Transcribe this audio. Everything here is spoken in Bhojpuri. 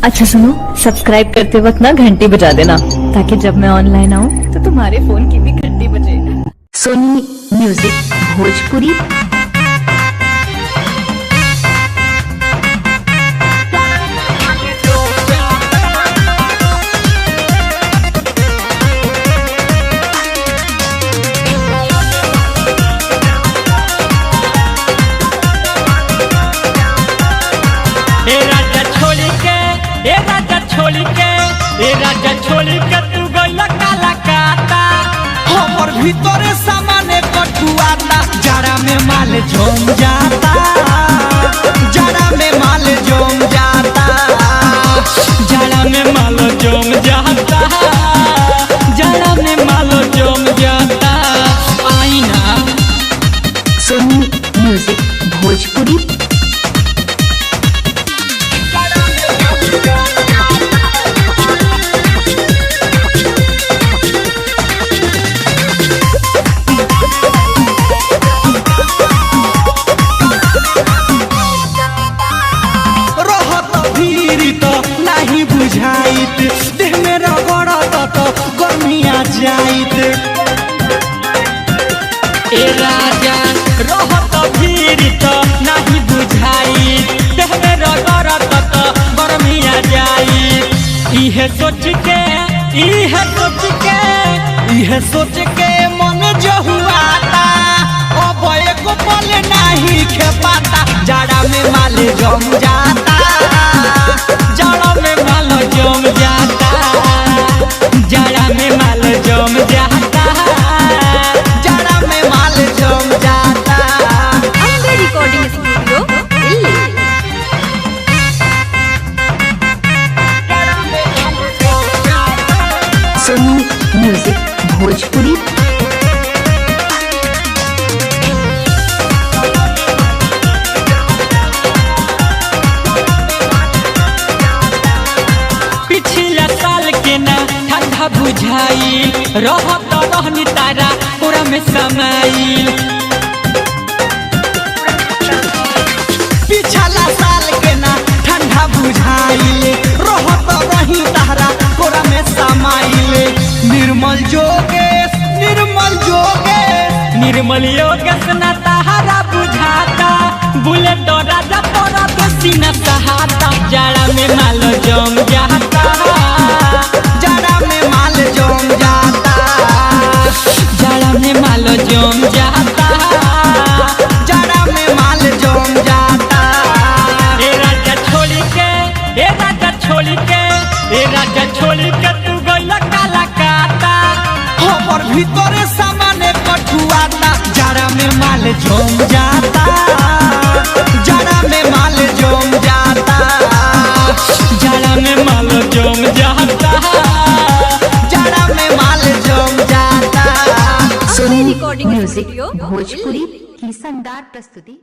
अच्छा सुनो, सब्सक्राइब करते वक्त ना घंटी बजा देना ताकि जब मैं ऑनलाइन आऊँ तो तुम्हारे फोन की भी घंटी बजे। सोनी म्यूजिक भोजपुरी। राजा छोड़ी के तू गइला काला काता हमर भीतरे सामाने कटुआता जड़ा में माल जम जाता जड़ा में माल जम जाता जड़ा में माल जम जाता जड़ा में माल जम जाता आईना। सोनी म्यूजिक भोजपुरी। देह में रगड़त तो गर्मिया जाइत ए राजा रहत भीड़ तो नहीं बुझाई देह में रगड़त तो गर्मिया जाइत इहे सोच के मन जहुआता अब एको पल नहीं खेपाता जड़ा में माल जम जाता जड़ा में माल जम जाता जड़ा में माल जम जाता जड़ा में माल जम जाता। Ambe recording studio Delhi. Sony music Bhojpuri. बुझाई रहत रहनी तारा पूरा में समाई पिछला साल के ना ठंडा बुझाई रहत रही तारा पूरा में समाई निर्मल योगेश ना तारा बुझाता बुलेट राजा तोरा तो सीना सहाता जड़ा में माल जम जाता जड़ा में माल जम जाता जड़ा में माल जम जाता जड़ा में माल जम जाता। ए राजा छोड़ी के तू गइला काला काता हमर भीतरे सामाने कटुआता जड़ा में माल जम जाता जड़ा में माल जम जाता जड़ा में माल जम जाता जड़ा में माल जम जाता। सोनी म्यूजिक भोजपुरी की शानदार प्रस्तुति।